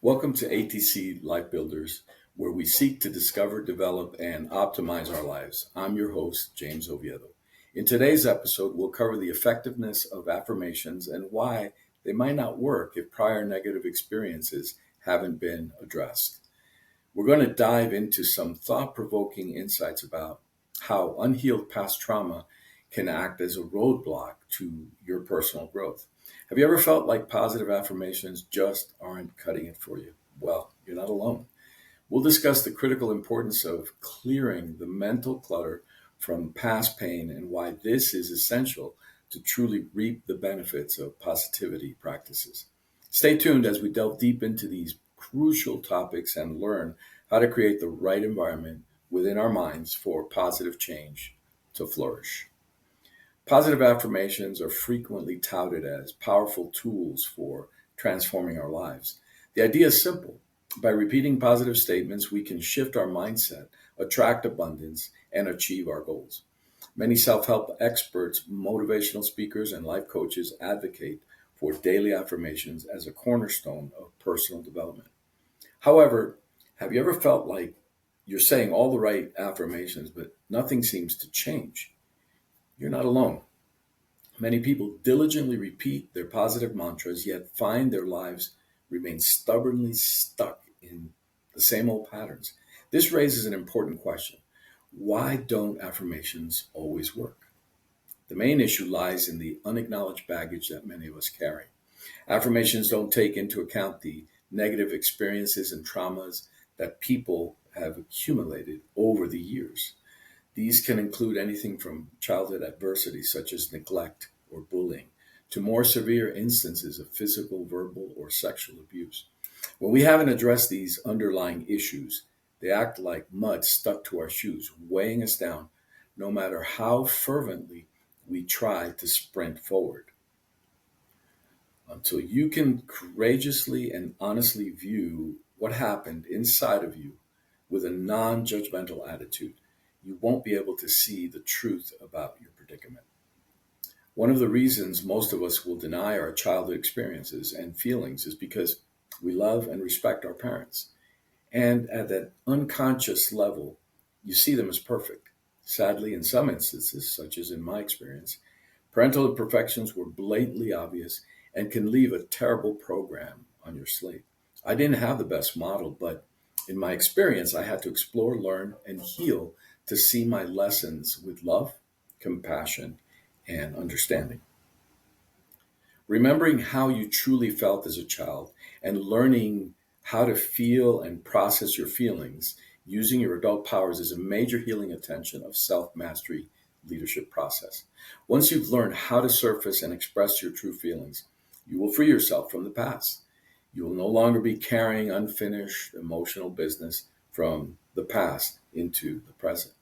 Welcome to ATC Life Builders, where we seek to discover, develop, and optimize our lives. I'm your host, James Oviedo. In today's episode, we'll cover the effectiveness of affirmations and why they might not work if prior negative experiences haven't been addressed. We're going to dive into some thought-provoking insights about how unhealed past trauma can act as a roadblock to your personal growth. Have you ever felt like positive affirmations just aren't cutting it for you? Well, you're not alone. We'll discuss the critical importance of clearing the mental clutter from past pain and why this is essential to truly reap the benefits of positivity practices. Stay tuned as we delve deep into these crucial topics and learn how to create the right environment within our minds for positive change to flourish. Positive affirmations are frequently touted as powerful tools for transforming our lives. The idea is simple. By repeating positive statements, we can shift our mindset, attract abundance, and achieve our goals. Many self help experts, motivational speakers, and life coaches advocate for daily affirmations as a cornerstone of personal development. However, have you ever felt like you're saying all the right affirmations, but nothing seems to change? You're not alone. Many people diligently repeat their positive mantras, yet find their lives remain stubbornly stuck in the same old patterns. This raises an important question. Why don't affirmations always work? The main issue lies in the unacknowledged baggage that many of us carry. Affirmations don't take into account the negative experiences and traumas that people have accumulated over the years. These can include anything from childhood adversity, such as neglect or bullying, to more severe instances of physical, verbal, or sexual abuse. When we haven't addressed these underlying issues, they act like mud stuck to our shoes, weighing us down, no matter how fervently we try to sprint forward. Until you can courageously and honestly view what happened inside of you with a non judgmental attitude, you won't be able to see the truth about your predicament. One of the reasons most of us will deny our childhood experiences and feelings is because we love and respect our parents. And at that unconscious level, you see them as perfect. Sadly, in some instances, such as in my experience, parental imperfections were blatantly obvious and can leave a terrible program on your slate. I didn't have the best model, but in my experience, I had to explore, learn, and heal to see my lessons with love, compassion, and understanding. Remembering how you truly felt as a child and learning how to feel and process your feelings using your adult powers is a major healing attention of self-mastery leadership process. Once you've learned how to surface and express your true feelings, you will free yourself from the past. You will no longer be carrying unfinished emotional business from the past into the present.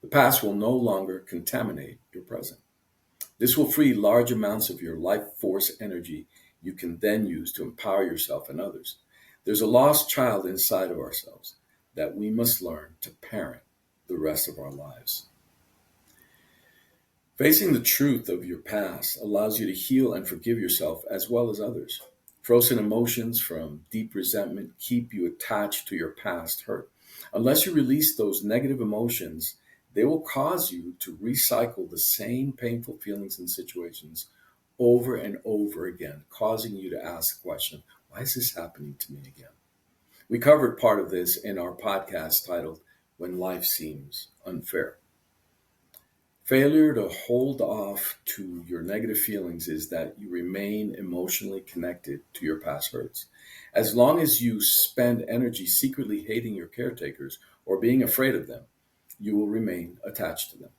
The past will no longer contaminate your present. This will free large amounts of your life force energy you can then use to empower yourself and others. There's a lost child inside of ourselves that we must learn to parent the rest of our lives. Facing the truth of your past allows you to heal and forgive yourself as well as others. Frozen emotions from deep resentment keep you attached to your past hurt. Unless you release those negative emotions, they will cause you to recycle the same painful feelings and situations over and over again, causing you to ask the question, why is this happening to me again? We covered part of this in our podcast titled, When Life Seems Unfair. Failure to hold off to your negative feelings is that you remain emotionally connected to your past hurts. As long as you spend energy secretly hating your caretakers or being afraid of them, you will remain attached to them.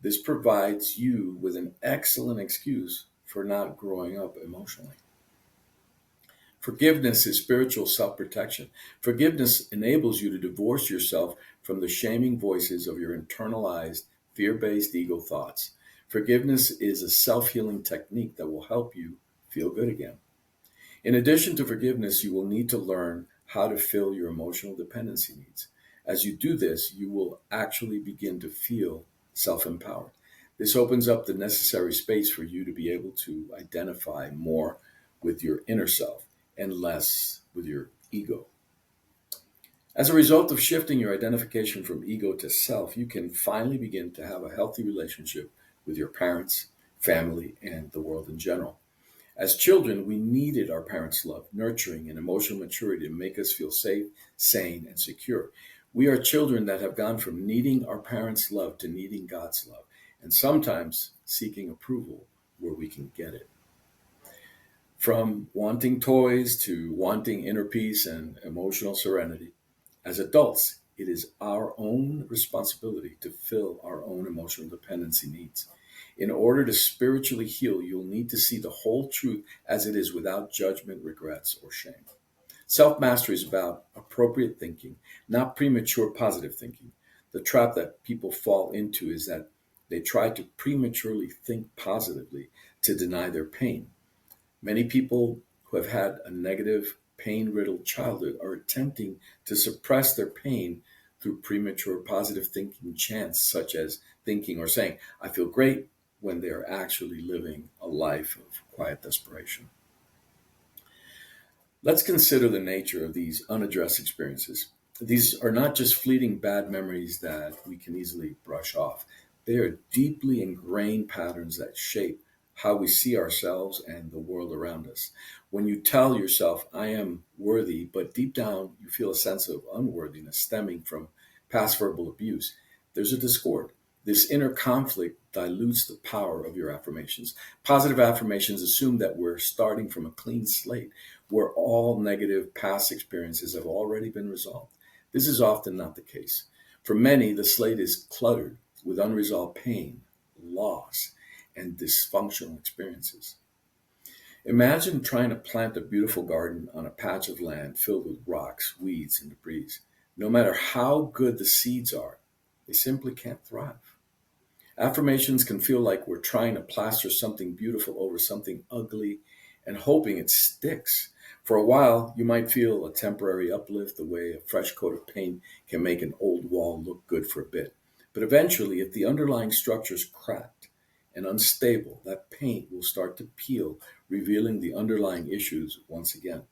This provides you with an excellent excuse for not growing up emotionally. Forgiveness is spiritual self-protection. Forgiveness enables you to divorce yourself from the shaming voices of your internalized, fear-based ego thoughts. Forgiveness is a self-healing technique that will help you feel good again. In addition to forgiveness, you will need to learn how to fill your emotional dependency needs. As you do this, you will actually begin to feel self-empowered. This opens up the necessary space for you to be able to identify more with your inner self and less with your ego. As a result of shifting your identification from ego to self, you can finally begin to have a healthy relationship with your parents, family, and the world in general. As children, we needed our parents' love, nurturing, and emotional maturity to make us feel safe, sane, and secure. We are children that have gone from needing our parents' love to needing God's love, and sometimes seeking approval where we can get it. From wanting toys to wanting inner peace and emotional serenity, as adults, it is our own responsibility to fill our own emotional dependency needs. In order to spiritually heal, you'll need to see the whole truth as it is without judgment, regrets, or shame. Self mastery is about appropriate thinking, not premature positive thinking. The trap that people fall into is that they try to prematurely think positively to deny their pain. Many people who have had a negative, pain riddled childhood are attempting to suppress their pain through premature positive thinking chants, such as thinking or saying, I feel great, when they are actually living a life of quiet desperation. Let's consider the nature of these unaddressed experiences. These are not just fleeting bad memories that we can easily brush off. They are deeply ingrained patterns that shape how we see ourselves and the world around us. When you tell yourself, I am worthy, but deep down you feel a sense of unworthiness stemming from past verbal abuse, there's a discord. This inner conflict dilutes the power of your affirmations. Positive affirmations assume that we're starting from a clean slate where all negative past experiences have already been resolved. This is often not the case. For many, the slate is cluttered with unresolved pain, loss, and dysfunctional experiences. Imagine trying to plant a beautiful garden on a patch of land filled with rocks, weeds, and debris. No matter how good the seeds are, they simply can't thrive. Affirmations can feel like we're trying to plaster something beautiful over something ugly and hoping it sticks. For a while, you might feel a temporary uplift the way a fresh coat of paint can make an old wall look good for a bit. But eventually, if the underlying structure is cracked and unstable, that paint will start to peel, revealing the underlying issues once again.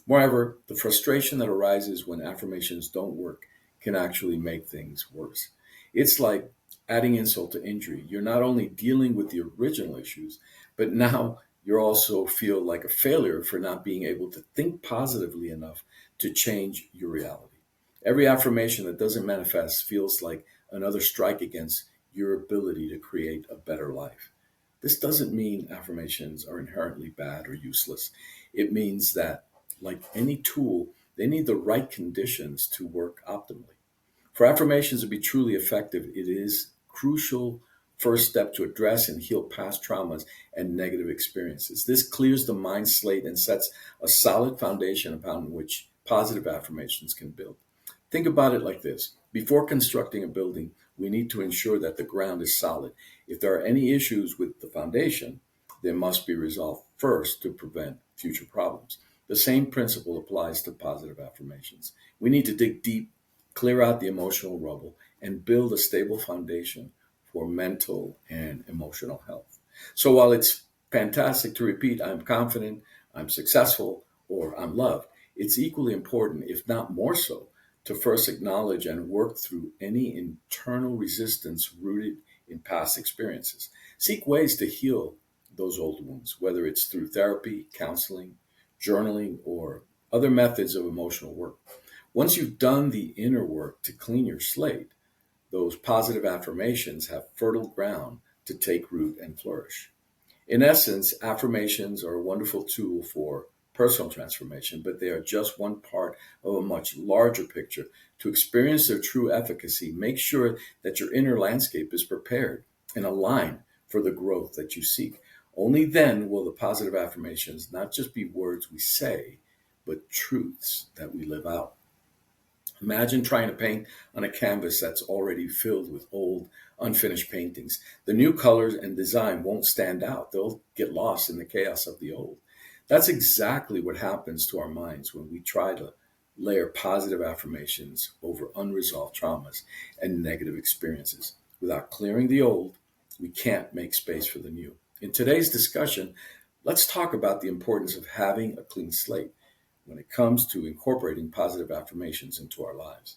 Moreover, the frustration that arises when affirmations don't work can actually make things worse. It's like adding insult to injury. You're not only dealing with the original issues, but now you also feel like a failure for not being able to think positively enough to change your reality. Every affirmation that doesn't manifest feels like another strike against your ability to create a better life. This doesn't mean affirmations are inherently bad or useless. It means that, like any tool, they need the right conditions to work optimally. For affirmations to be truly effective, it is crucial first step to address and heal past traumas and negative experiences. This clears the mind slate and sets a solid foundation upon which positive affirmations can build. Think about it like this. Before constructing a building, we need to ensure that the ground is solid. If there are any issues with the foundation, they must be resolved first to prevent future problems. The same principle applies to positive affirmations. We need to dig deep, clear out the emotional rubble, and build a stable foundation for mental and emotional health. So while it's fantastic to repeat, I'm confident, I'm successful, or I'm loved, it's equally important, if not more so, to first acknowledge and work through any internal resistance rooted in past experiences. Seek ways to heal those old wounds, whether it's through therapy, counseling, journaling, or other methods of emotional work. Once you've done the inner work to clean your slate, those positive affirmations have fertile ground to take root and flourish. In essence, affirmations are a wonderful tool for personal transformation, but they are just one part of a much larger picture. To experience their true efficacy, make sure that your inner landscape is prepared and aligned for the growth that you seek. Only then will the positive affirmations not just be words we say, but truths that we live out. Imagine trying to paint on a canvas that's already filled with old, unfinished paintings. The new colors and design won't stand out. They'll get lost in the chaos of the old. That's exactly what happens to our minds when we try to layer positive affirmations over unresolved traumas and negative experiences. Without clearing the old, we can't make space for the new. In today's discussion, let's talk about the importance of having a clean slate. when it comes to incorporating positive affirmations into our lives.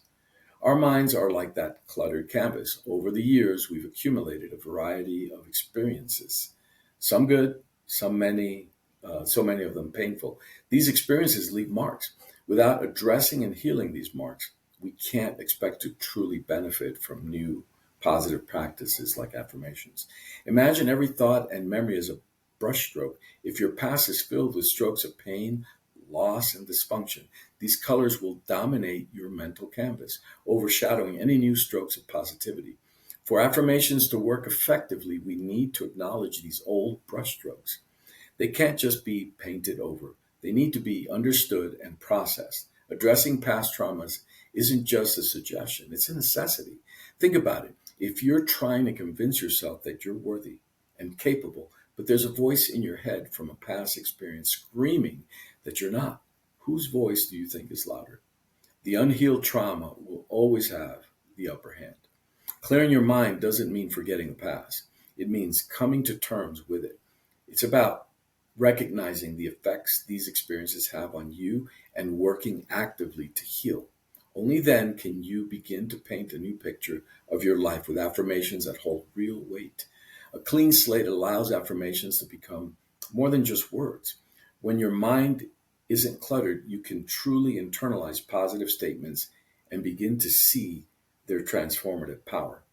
Our minds are like that cluttered canvas. Over the years, we've accumulated a variety of experiences, some good, so many of them painful. These experiences leave marks. Without addressing and healing these marks, we can't expect to truly benefit from new positive practices like affirmations. Imagine every thought and memory as a brushstroke. If your past is filled with strokes of pain, loss, and dysfunction, these colors will dominate your mental canvas, overshadowing any new strokes of positivity. For affirmations to work effectively, we need to acknowledge these old brushstrokes. They can't just be painted over. They need to be understood and processed. Addressing past traumas isn't just a suggestion, it's a necessity. Think about it. If you're trying to convince yourself that you're worthy and capable, but there's a voice in your head from a past experience screaming that you're not, whose voice do you think is louder? The unhealed trauma will always have the upper hand. Clearing your mind doesn't mean forgetting the past. It means coming to terms with it. It's about recognizing the effects these experiences have on you and working actively to heal. Only then can you begin to paint a new picture of your life with affirmations that hold real weight. A clean slate allows affirmations to become more than just words. When your mind isn't cluttered, you can truly internalize positive statements and begin to see their transformative power.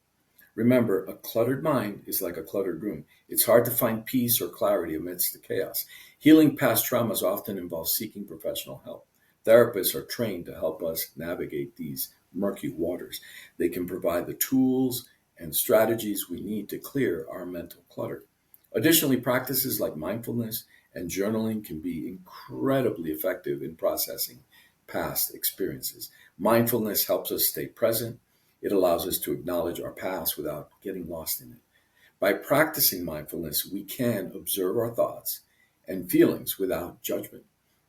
Remember, a cluttered mind is like a cluttered room. It's hard to find peace or clarity amidst the chaos. Healing past traumas often involves seeking professional help. Therapists are trained to help us navigate these murky waters. They can provide the tools and strategies we need to clear our mental clutter. Additionally, practices like mindfulness and journaling can be incredibly effective in processing past experiences. Mindfulness helps us stay present. It allows us to acknowledge our past without getting lost in it. By practicing mindfulness, we can observe our thoughts and feelings without judgment,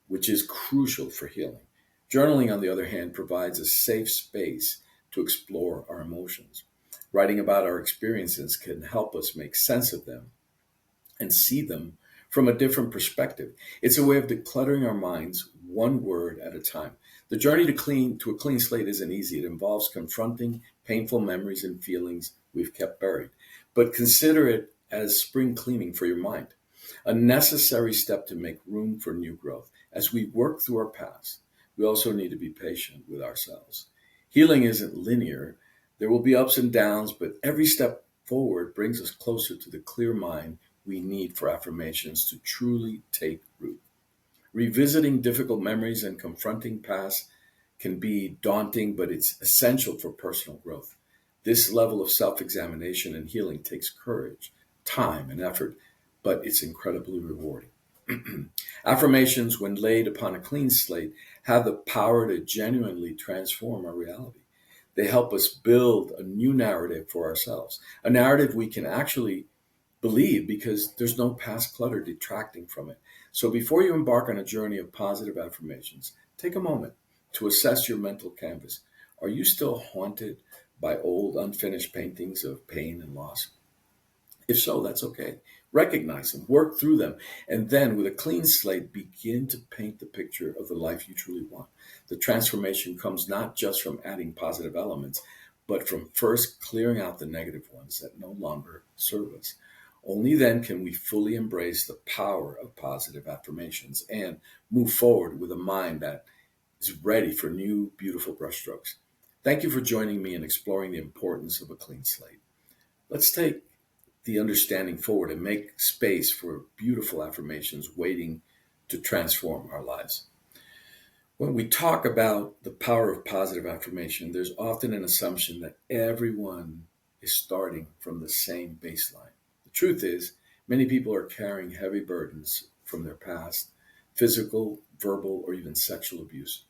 which is crucial for healing. Journaling, on the other hand, provides a safe space to explore our emotions. Writing about our experiences can help us make sense of them and see them from a different perspective. It's a way of decluttering our minds one word at a time. The journey to a clean slate isn't easy. It involves confronting painful memories and feelings we've kept buried. But consider it as spring cleaning for your mind, a necessary step to make room for new growth. As we work through our past, we also need to be patient with ourselves. Healing isn't linear. There will be ups and downs, but every step forward brings us closer to the clear mind we need for affirmations to truly take root. Revisiting difficult memories and confronting past can be daunting, but it's essential for personal growth. This level of self examination and healing takes courage, time, and effort, but it's incredibly rewarding. Affirmations, when laid upon a clean slate, have the power to genuinely transform our reality. They help us build a new narrative for ourselves, a narrative we can actually believe because there's no past clutter detracting from it. So before you embark on a journey of positive affirmations, take a moment to assess your mental canvas. Are you still haunted by old unfinished paintings of pain and loss? If so, that's okay. Recognize them, work through them, and then with a clean slate, begin to paint the picture of the life you truly want. The transformation comes not just from adding positive elements, but from first clearing out the negative ones that no longer serve us. Only then can we fully embrace the power of positive affirmations and move forward with a mind that is ready for new, beautiful brushstrokes. Thank you for joining me in exploring the importance of a clean slate. Let's take the understanding forward and make space for beautiful affirmations waiting to transform our lives. When we talk about the power of positive affirmation, there's often an assumption that everyone is starting from the same baseline. The truth is, many people are carrying heavy burdens from their past, physical, verbal, or even sexual abuse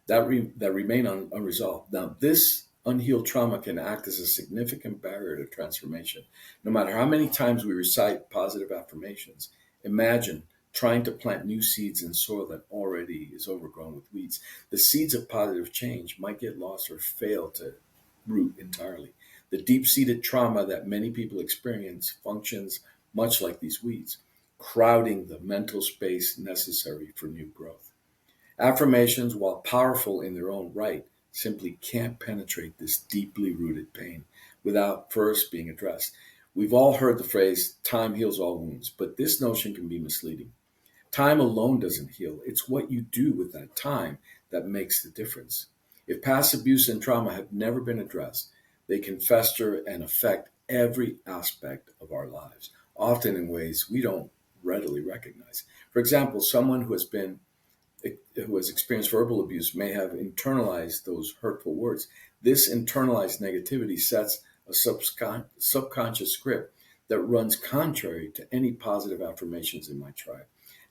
that remain unresolved. Now, this unhealed trauma can act as a significant barrier to transformation. No matter how many times we recite positive affirmations, imagine trying to plant new seeds in soil that already is overgrown with weeds. The seeds of positive change might get lost or fail to root entirely. The deep-seated trauma that many people experience functions much like these weeds, crowding the mental space necessary for new growth. Affirmations, while powerful in their own right, simply can't penetrate this deeply rooted pain without first being addressed. We've all heard the phrase, time heals all wounds, but this notion can be misleading. Time alone doesn't heal. It's what you do with that time that makes the difference. If past abuse and trauma have never been addressed, they can fester and affect every aspect of our lives, often in ways we don't readily recognize. For example, someone who has experienced verbal abuse may have internalized those hurtful words. This internalized negativity sets a subconscious script that runs contrary to any positive affirmations it might try.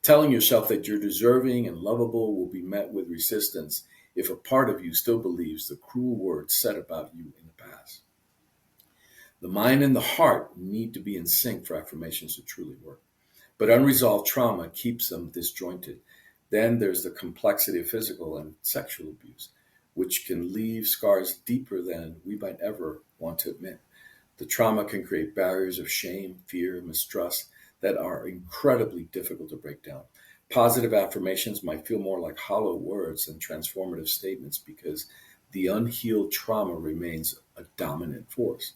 Telling yourself that you're deserving and lovable will be met with resistance if a part of you still believes the cruel words said about you in the past. The mind and the heart need to be in sync for affirmations to truly work. But unresolved trauma keeps them disjointed. Then there's the complexity of physical and sexual abuse, which can leave scars deeper than we might ever want to admit. The trauma can create barriers of shame, fear, mistrust that are incredibly difficult to break down. Positive affirmations might feel more like hollow words than transformative statements because the unhealed trauma remains a dominant force.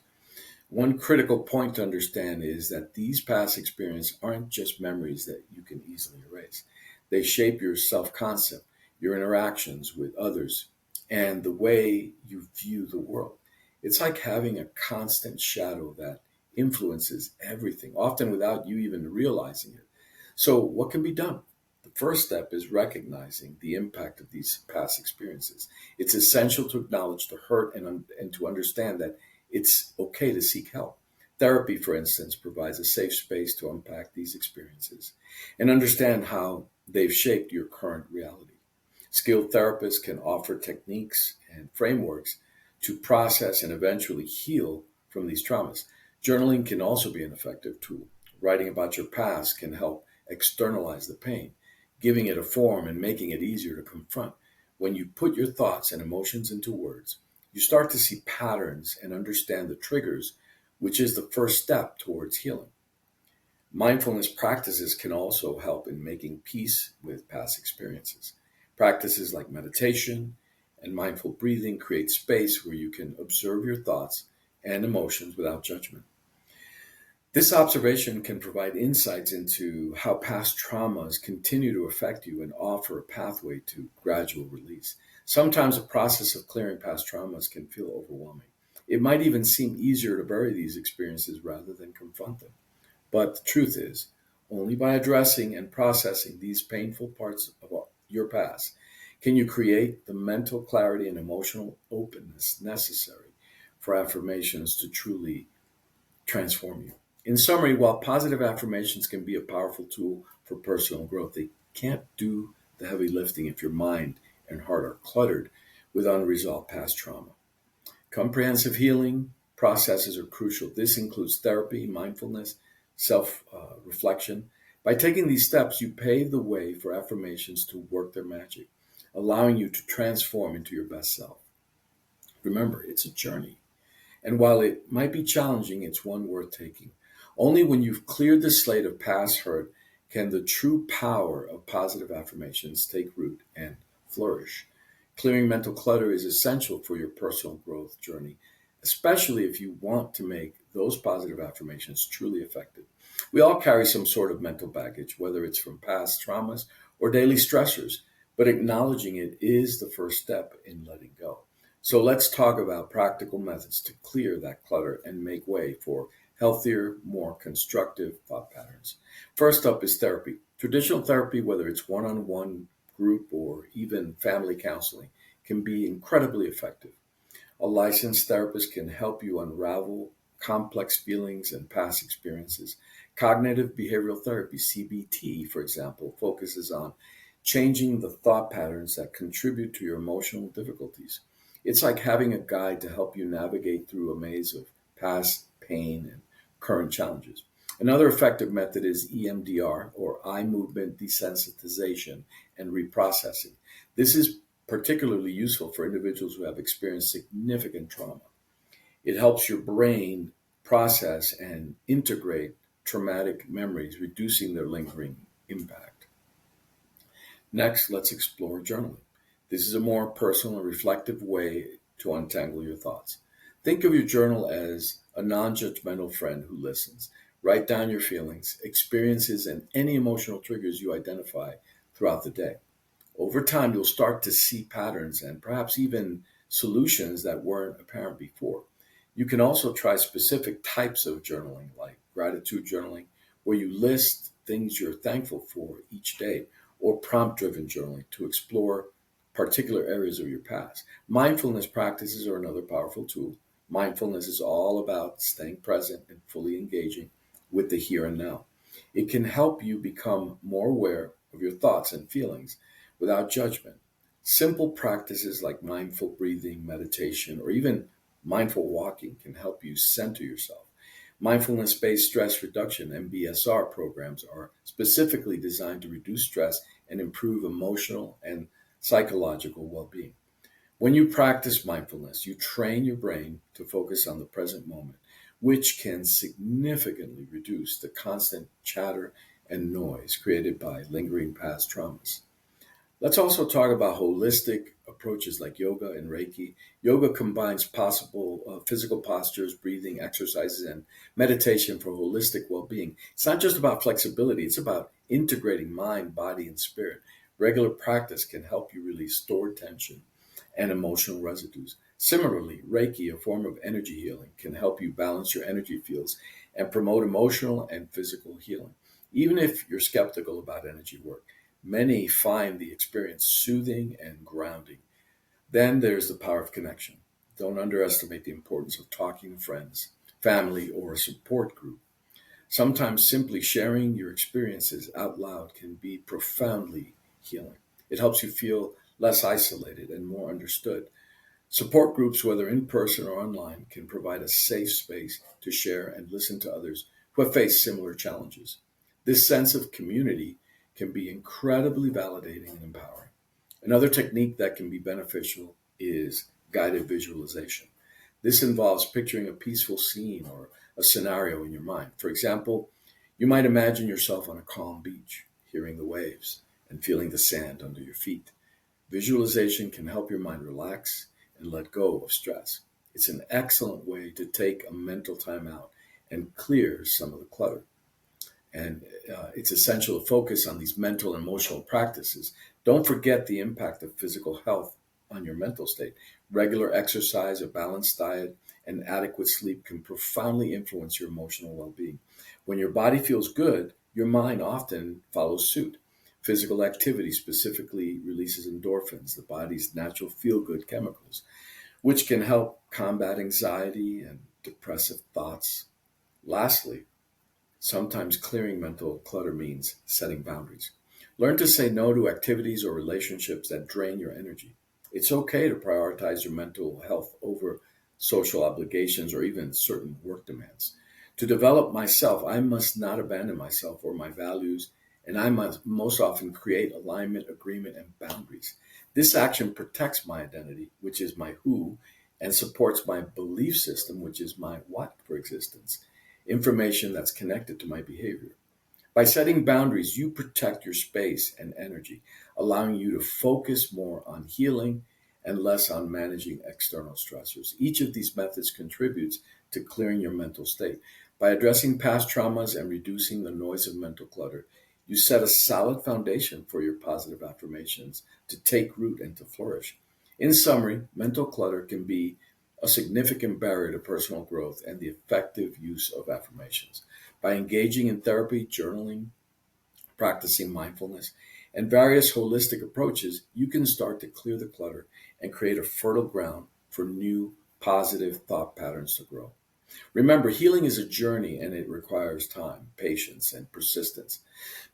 One critical point to understand is that these past experiences aren't just memories that you can easily erase. They shape your self concept, your interactions with others, and the way you view the world. It's like having a constant shadow that influences everything, often without you even realizing it. So, what can be done? The first step is recognizing the impact of these past experiences. It's essential to acknowledge the hurt and to understand that it's okay to seek help. Therapy, for instance, provides a safe space to unpack these experiences and understand how they've shaped your current reality. Skilled therapists can offer techniques and frameworks to process and eventually heal from these traumas. Journaling can also be an effective tool. Writing about your past can help externalize the pain, giving it a form and making it easier to confront. When you put your thoughts and emotions into words, you start to see patterns and understand the triggers, which is the first step towards healing. Mindfulness practices can also help in making peace with past experiences. Practices like meditation and mindful breathing create space where you can observe your thoughts and emotions without judgment. This observation can provide insights into how past traumas continue to affect you and offer a pathway to gradual release. Sometimes the process of clearing past traumas can feel overwhelming. It might even seem easier to bury these experiences rather than confront them. But the truth is, only by addressing and processing these painful parts of your past can you create the mental clarity and emotional openness necessary for affirmations to truly transform you. In summary, while positive affirmations can be a powerful tool for personal growth, they can't do the heavy lifting if your mind and heart are cluttered with unresolved past trauma. Comprehensive healing processes are crucial. This includes therapy, mindfulness, self reflection. By taking these steps, you pave the way for affirmations to work their magic, allowing you to transform into your best self. Remember, it's a journey. And while it might be challenging, it's one worth taking. Only when you've cleared the slate of past hurt can the true power of positive affirmations take root and flourish. Clearing mental clutter is essential for your personal growth journey, especially if you want to make those positive affirmations truly effective. We all carry some sort of mental baggage, whether it's from past traumas or daily stressors, but acknowledging it is the first step in letting go. So let's talk about practical methods to clear that clutter and make way for healthier, more constructive thought patterns. First up is therapy. Traditional therapy, whether it's one on one, group, or even family counseling, can be incredibly effective. A licensed therapist can help you unravel complex feelings and past experiences. Cognitive behavioral therapy, CBT, for example, focuses on changing the thought patterns that contribute to your emotional difficulties. It's like having a guide to help you navigate through a maze of past pain and current challenges. Another effective method is EMDR, or eye movement desensitization and reprocessing. This is particularly useful for individuals who have experienced significant trauma. It helps your brain process and integrate traumatic memories, reducing their lingering impact. Next, let's explore journaling. This is a more personal and reflective way to untangle your thoughts. Think of your journal as a non judgmental friend who listens. Write down your feelings, experiences, and any emotional triggers you identify throughout the day. Over time, you'll start to see patterns and perhaps even solutions that weren't apparent before. You can also try specific types of journaling, like gratitude journaling, where you list things you're thankful for each day, or prompt driven journaling to explore particular areas of your past. Mindfulness practices are another powerful tool. Mindfulness is all about staying present and fully engaging with the here and now. It can help you become more aware of your thoughts and feelings without judgment. Simple practices like mindful breathing, meditation, or even mindful walking can help you center yourself. Mindfulness based stress reduction (MBSR) programs are specifically designed to reduce stress and improve emotional and psychological well being. When you practice mindfulness, you train your brain to focus on the present moment, which can significantly reduce the constant chatter and noise created by lingering past traumas. Let's also talk about holistic approaches like yoga and Reiki. Yoga combines possible physical postures, breathing exercises, and meditation for holistic well being. It's not just about flexibility, it's about integrating mind, body, and spirit. Regular practice can help you release stored tension and emotional residues. Similarly, Reiki, a form of energy healing, can help you balance your energy fields and promote emotional and physical healing. Even if you're skeptical about energy work, many find the experience soothing and grounding. Then there's the power of connection. Don't underestimate the importance of talking to friends, family, or a support group. Sometimes simply sharing your experiences out loud can be profoundly healing. It helps you feel less isolated and more understood. Support groups, whether in person or online, can provide a safe space to share and listen to others who have faced similar challenges. This sense of community can be incredibly validating and empowering. Another technique that can be beneficial is guided visualization. This involves picturing a peaceful scene or a scenario in your mind. For example, you might imagine yourself on a calm beach, hearing the waves and feeling the sand under your feet. Visualization can help your mind relax and let go of stress. It's an excellent way to take a mental time out and clear some of the clutter. And it's essential to focus on these mental and emotional practices. Don't forget the impact of physical health on your mental state. Regular exercise, a balanced diet, and adequate sleep can profoundly influence your emotional well being. When your body feels good, your mind often follows suit. Physical activity specifically releases endorphins, the body's natural feel good chemicals, which can help combat anxiety and depressive thoughts. Lastly, sometimes clearing mental clutter means setting boundaries. Learn to say no to activities or relationships that drain your energy. It's okay to prioritize your mental health over social obligations or even certain work demands. To develop myself, I must not abandon myself or my values, and I must most often create alignment, agreement, and boundaries. This action protects my identity, which is my who, and supports my belief system, which is my what for existence, information that's connected to my behavior. By setting boundaries, you protect your space and energy, allowing you to focus more on healing and less on managing external stressors. Each of these methods contributes to clearing your mental state. By addressing past traumas and reducing the noise of mental clutter, you set a solid foundation for your positive affirmations to take root and to flourish. In summary, mental clutter can be a significant barrier to personal growth and the effective use of affirmations. By engaging in therapy, journaling, practicing mindfulness, and various holistic approaches, you can start to clear the clutter and create a fertile ground for new positive thought patterns to grow. Remember, healing is a journey and it requires time, patience, and persistence,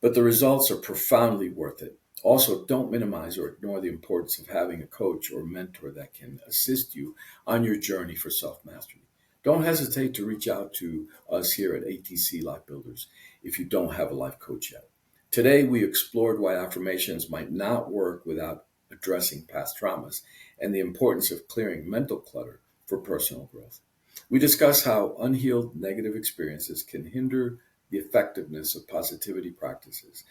but the results are profoundly worth it. Also, don't minimize or ignore the importance of having a coach or mentor that can assist you on your journey for self mastery. Don't hesitate to reach out to us here at ATC Life Builders if you don't have a life coach yet. Today, we explored why affirmations might not work without addressing past traumas and the importance of clearing mental clutter for personal growth. We discuss how unhealed negative experiences can hinder the effectiveness of positivity practices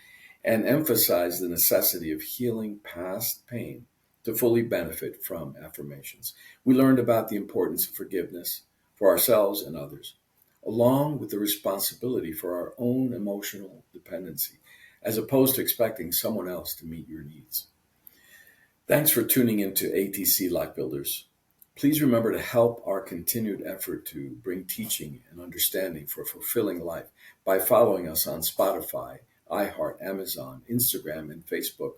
and emphasize the necessity of healing past pain to fully benefit from affirmations. We learned about the importance of forgiveness for ourselves and others, along with the responsibility for our own emotional dependency, as opposed to expecting someone else to meet your needs. Thanks for tuning into ATC Life Builders. Please remember to help our continued effort to bring teaching and understanding for a fulfilling life by following us on Spotify, iHeart, Amazon, Instagram, and Facebook.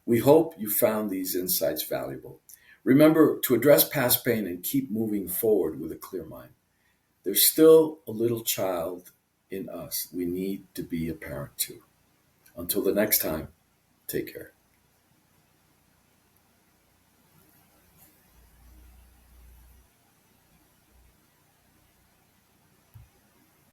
We hope you found these insights valuable. Remember to address past pain and keep moving forward with a clear mind. There's still a little child in us we need to be a parent to. Until the next time, take care.